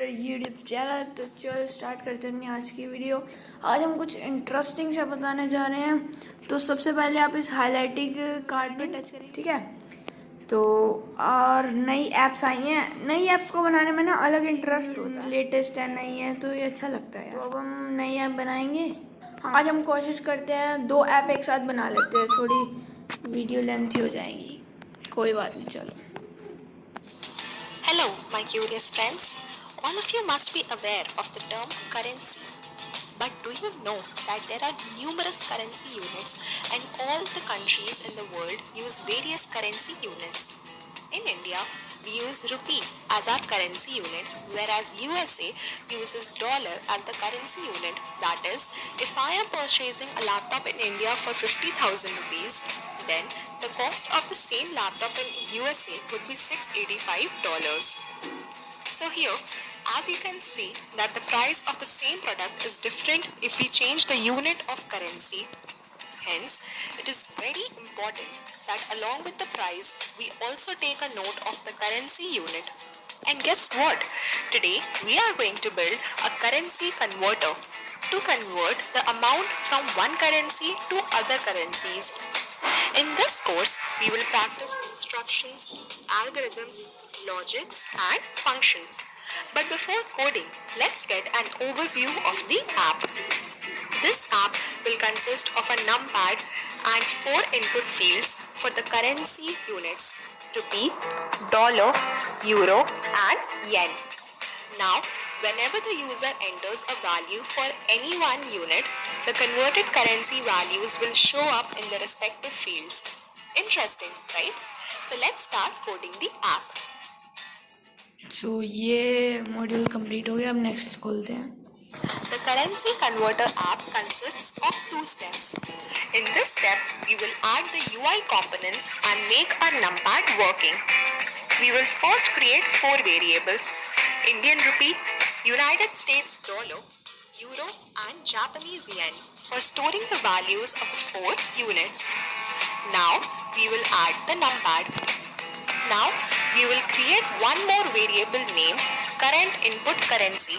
YouTube channel. तो चलो start करते हैं अपनी आज की वीडियो। आज हम कुछ इंटरेस्टिंग सा बताने जा रहे हैं। तो सबसे पहले आप इस हाईलाइटिंग कार्ड पर टच करिए, ठीक है। तो और नई ऐप्स आई हैं। नई ऐप्स को बनाने में ना अलग इंटरेस्ट होता है, लेटेस्ट है, नई है तो ये अच्छा लगता है। तो अब हम नई ऐप बनाएंगे। आज हम कोशिश करते हैं 2 ऐप एक साथ बना लेते हैं, थोड़ी वीडियो लेंथी हो जाएगी, कोई बात नहीं। चलो। Hello, my curious friends. All of you must be aware of the term currency. But do you know that there are numerous currency units and all the countries in the world use various currency units? In India, we use rupee as our currency unit, whereas USA uses dollar as the currency unit. That is, if I am purchasing a laptop in India for 50,000 rupees, then the cost of the same laptop in USA would be $685. So here, as you can see that the price of the same product is different if we change the unit of currency. Hence, it is very important that along with the price, we also take a note of the currency unit. And guess what? Today, we are going to build a currency converter to convert the amount from one currency to other currencies. In this course, we will practice instructions, algorithms, logics, and functions. But before coding, let's get an overview of the app. This app will consist of a numpad and 4 input fields for the currency units: rupee, dollar, euro, and yen. Now, whenever the user enters a value for any one unit, the converted currency values will show up in the respective fields. Interesting, right? So let's start coding the app. तो ये module complete हो गया। अब next खोलते हैं। The currency converter app consists of 2 steps. In this step, we will add the UI components and make our numpad working. We will first create 4 variables: Indian rupee, United States dollar, euro, and Japanese yen for storing the values of the 4 units. Now, we will add the numpad. Now, we will create one more variable named current input currency.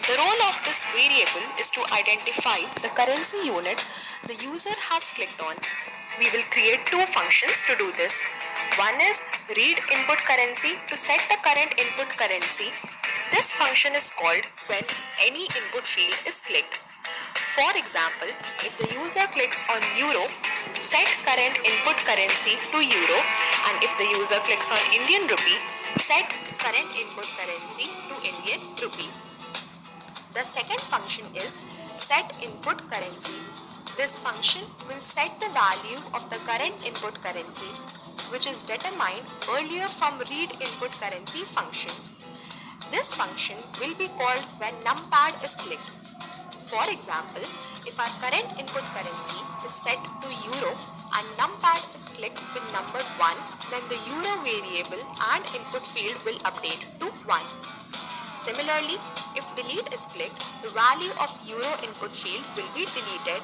The role of this variable is to identify the currency unit the user has clicked on. We will create 2 functions to do this. One is read input currency to set the current input currency. This function is called when any input field is clicked. For example, if the user clicks on euro, set current input currency to euro, and if the user clicks on Indian rupee, set current input currency to Indian rupee. The second function is set input currency. This function will set the value of the current input currency, which is determined earlier from read input currency function. This function will be called when numpad is clicked. For example, if our current input currency is set to euro and numpad is clicked with number 1, then the euro variable and input field will update to 1. Similarly, if delete is clicked, the value of euro input field will be deleted.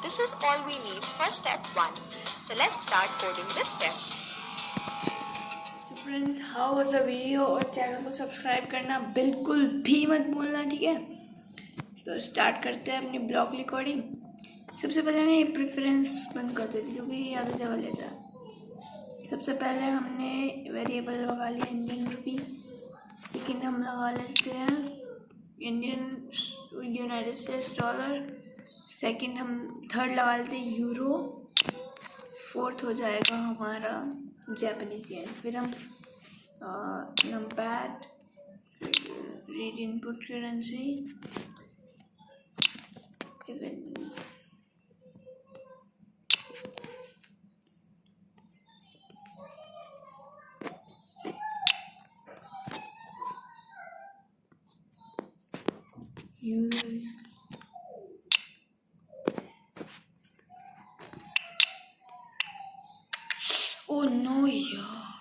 This is all we need for step 1. So let's start coding this step. तो friend, how was the video? और channel को subscribe करना बिल्कुल भी मत भूलना, ठीक है। तो स्टार्ट करते हैं अपनी ब्लॉग रिकॉर्डिंग। सबसे पहले ना ये प्रेफरेंस बंद कर देती क्योंकि ये ज़्यादा जगह लेता है। सबसे पहले हमने वेरिएबल लगा लिया इंडियन रुपी। सेकेंड हम लगा लेते हैं यूनाइटेड स्टेट्स डॉलर। सेकेंड हम थर्ड लगा लेते हैं यूरो। फोर्थ हो जाएगा हमारा जापानीज येन। फिर हम numpad, read input currency, use oh no यार,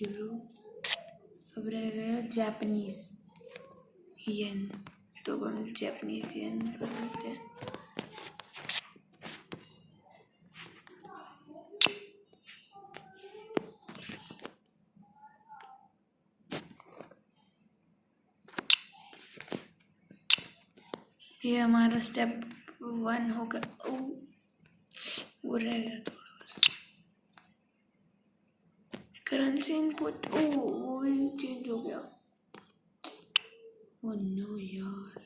यूरो। अब रह गया जापानीज येन, तो हम जापानीज येन कर लेते हैं। ये हमारा स्टेप 1 होगा। वो रह गया थोड़ा बस, करेंसी इनपुट। वो भी चेंज हो गया। ओ नो यार,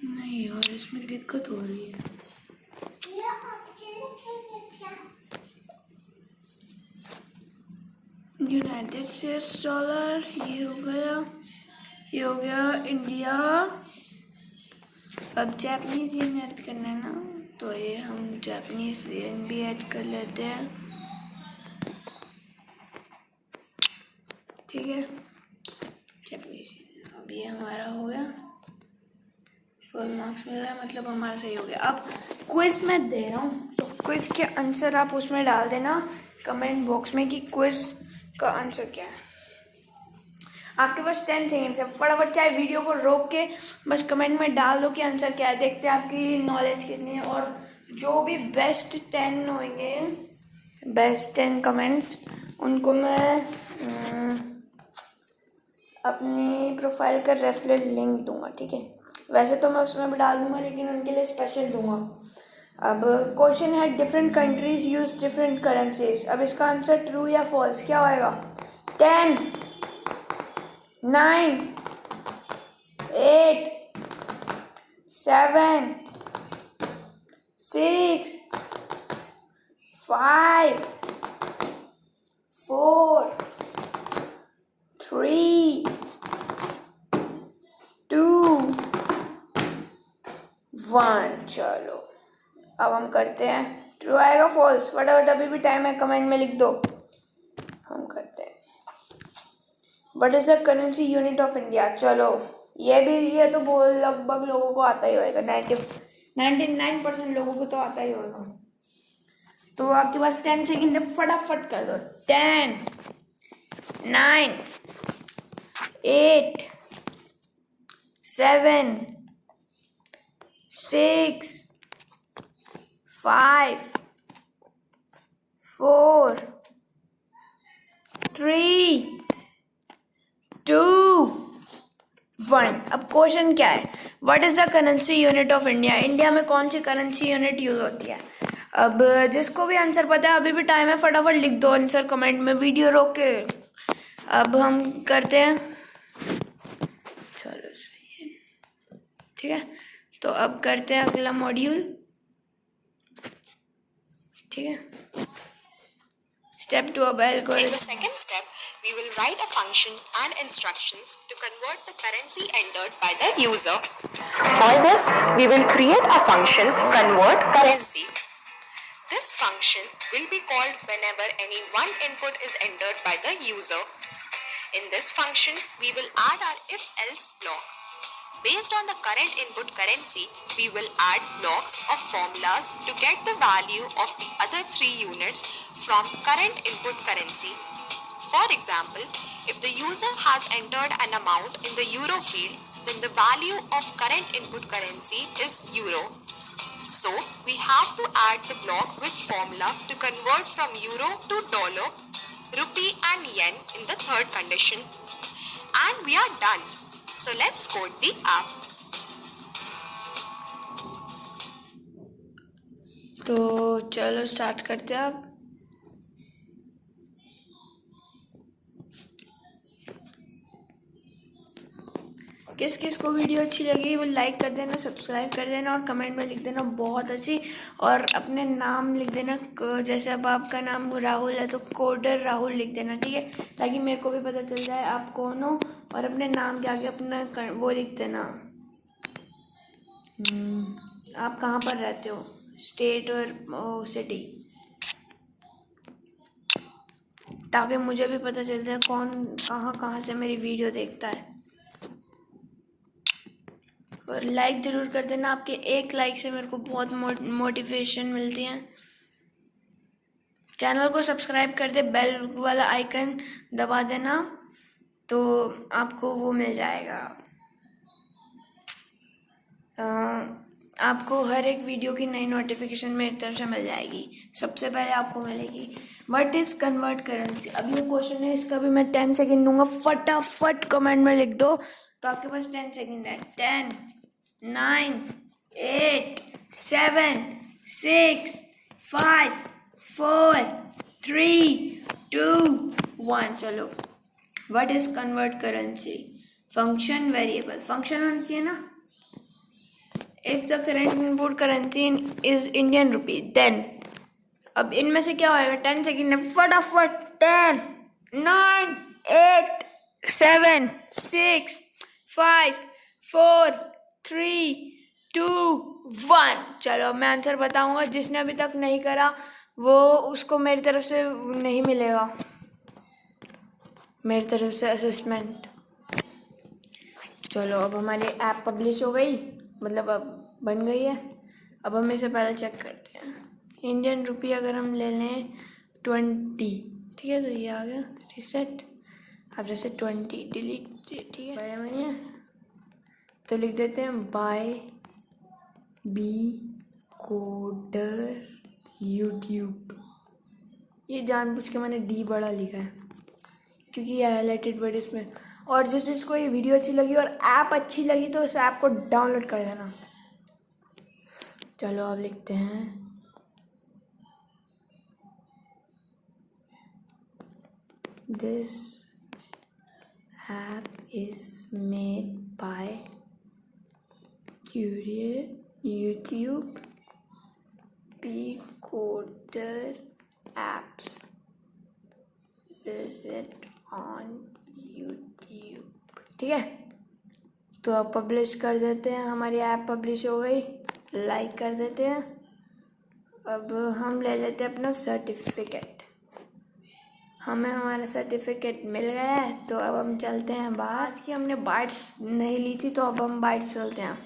नहीं यार, इसमें दिक्कत हो रही है। यूनाइटेड स्टेट्स डॉलर ये हो गया, ये हो गया इंडिया। अब जापानीज येन ऐड करना है ना, तो ये हम जापानीज येन भी ऐड कर लेते हैं। ठीक है, जापानीज येन अब ये हमारा हो गया, फुल मार्क्स मिल रहा है, मतलब हमारा सही हो गया। अब क्विज मैं दे रहा हूँ, तो क्विज के आंसर आप उसमें डाल देना कमेंट बॉक्स में कि क्विज का आंसर क्या है। आपके पास 10 सेकेंड्स है, फटाफट चाहे वीडियो को रोक के बस कमेंट में डाल दो कि आंसर क्या है। देखते हैं आपकी नॉलेज कितनी है, और जो भी बेस्ट 10 होंगे, बेस्ट 10 कमेंट्स, उनको मैं अपनी प्रोफाइल का रेफरल लिंक दूंगा। ठीक है, वैसे तो मैं उसमें भी डाल दूंगा, लेकिन उनके लिए स्पेशल दूंगा। अब क्वेश्चन है, different countries use different currencies. अब इसका आंसर ट्रू या फॉल्स क्या होएगा? 10 9 8 7 6 5 4 3 2 1। चलो अब हम करते हैं, ट्रू आएगा फॉल्स? फटाफट, अभी भी टाइम है, कमेंट में लिख दो। हम करते हैं, what is the currency unit of India. चलो ये तो बोल लगभग लोगों को आता ही होगा, 99% लोगों को तो आता ही होगा। तो आपके पास 10 सेकेंड है, फटाफट कर दो। 10 9 8 7 6 5 4 3 2 1। अब क्वेश्चन क्या है? What is the currency unit of India. India में कौन सी करेंसी यूनिट यूज होती है? अब जिसको भी आंसर पता है, अभी भी टाइम है, फटाफट लिख दो आंसर कमेंट में, वीडियो रोक के। अब हम करते हैं, चलो सही है, ठीक है। तो अब करते हैं अगला मॉड्यूल, ठीक है। Step 2 अब algorithm. In the second step, we will write a function and instructions to convert the currency entered by the user. For this, we will create a function convert currency. This function will be called whenever any one input is entered by the user. In this function, we will add our if-else block. Based on the current input currency, we will add blocks of formulas to get the value of the other 3 units from current input currency. For example, if the user has entered an amount in the euro field, then the value of current input currency is euro. So, we have to add the block with formula to convert from euro to dollar, rupee and yen in the third condition. And we are done. So let's code the app. तो चलो start करते हैं अब। किस किस को video अच्छी लगी वो लाइक कर देना, सब्सक्राइब कर देना और कमेंट में लिख देना बहुत अच्छी, और अपने नाम लिख देना। जैसे अब आपका नाम राहुल है तो कोडर राहुल लिख देना, ठीक है, ताकि मेरे को भी पता चल जाए आप कौन हो। और अपने नाम के आगे अपना वो लिख देना, आप कहाँ पर रहते हो, स्टेट और सिटी। ताकि मुझे भी पता चल जाए कौन कहाँ कहाँ से मेरी वीडियो देखता है। और लाइक ज़रूर कर देना, आपके एक लाइक से मेरे को बहुत मोटिवेशन मिलती है। चैनल को सब्सक्राइब कर दे, बेल वाला आइकन दबा देना तो आपको वो मिल जाएगा। आपको हर एक वीडियो की नई नोटिफिकेशन मेरी तरफ से मिल जाएगी, सबसे पहले आपको मिलेगी। What is convert currency? अब ये क्वेश्चन है, इसका भी मैं 10 सेकेंड दूंगा, फटाफट कमेंट में लिख दो तो आपके पास 10 सेकेंड है। 10, 9, 8, 7, 6, 5, 4, 3, 2, 1। चलो, what is convert currency? Function variable, function होना चाहिए ना। If the current input currency is Indian rupee, then अब इनमें से क्या होएगा? 10 सेकेंड है, फटाफट। 10, 9, 8, 7, 6, 5, 4, 3, 2, 1। चलो अब मैं आंसर बताऊंगा, जिसने अभी तक नहीं करा वो उसको मेरी तरफ से नहीं मिलेगा, मेरी तरफ से असिस्टमेंट। चलो अब हमारी ऐप पब्लिश हो गई, मतलब अब बन गई है। अब हम इसे पहले चेक करते हैं। इंडियन रुपी अगर हम ले लें 20, ठीक है, तो ये आ गया रिसेट। अब जैसे 20 डिलीट, ठीक है, बड़े मनी तो लिख देते हैं बाय बी कोडर यूट्यूब। ये जानबूझ के मैंने डी बड़ा लिखा है क्योंकि ये हाईलाइटेड वर्ड इसमें। और जिसको ये वीडियो अच्छी लगी और ऐप अच्छी लगी तो उस ऐप को डाउनलोड कर देना। चलो अब लिखते हैं this app is made by courier YouTube B coder apps, visit on YouTube. ठीक है, तो अब पब्लिश कर देते हैं। हमारी ऐप पब्लिश हो गई, लाइक कर देते हैं। अब हम ले लेते हैं अपना सर्टिफिकेट। हमें हमारा सर्टिफिकेट मिल गया है, तो अब हम चलते हैं बाहर। आज की हमने बाइट्स नहीं ली थी, तो अब हम बाइट्स चलते हैं।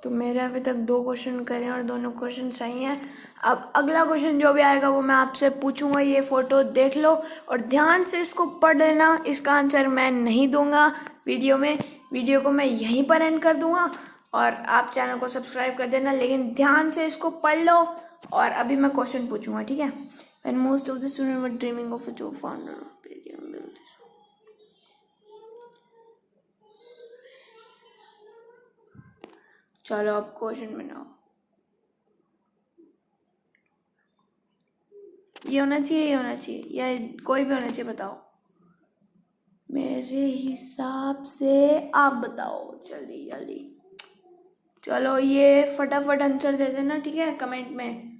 तो मेरे अभी तक 2 क्वेश्चन करे और दोनों क्वेश्चन सही हैं। अब अगला क्वेश्चन जो भी आएगा वो मैं आपसे पूछूंगा। ये फ़ोटो देख लो और ध्यान से इसको पढ़ लेना। इसका आंसर मैं नहीं दूंगा वीडियो में, वीडियो को मैं यहीं पर एंड कर दूंगा। और आप चैनल को सब्सक्राइब कर देना, लेकिन ध्यान से इसको पढ़ लो। और अभी मैं क्वेश्चन पूछूंगा, ठीक है। When most of the student were dreaming of a job founder, चलो अब क्वेश्चन बनाओ। ये होना चाहिए, ये होना चाहिए, या कोई भी होना चाहिए, बताओ। मेरे हिसाब से आप बताओ, जल्दी जल्दी। चलो ये फटाफट आंसर दे देना, ठीक है, कमेंट में।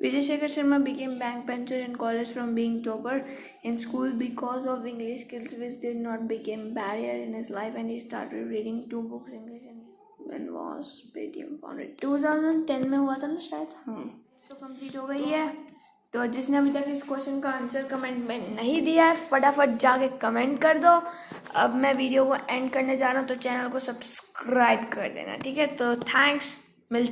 Vijay Shekhar Sharma became backbencher in college from being topper in school because of English skills which did not become barrier in his life, and he started reading 2 books English। and when was Paytm founded? 2010 में हुआ था ना शायद। हाँ, तो complete हो गई है। तो जिसने अभी तक इस क्वेश्चन का आंसर कमेंट में नहीं दिया है, फटाफट जाके कमेंट कर दो। अब मैं वीडियो को एंड करने जा रहा हूँ, तो चैनल को सब्सक्राइब कर देना, ठीक है। तो थैंक्स, मिलते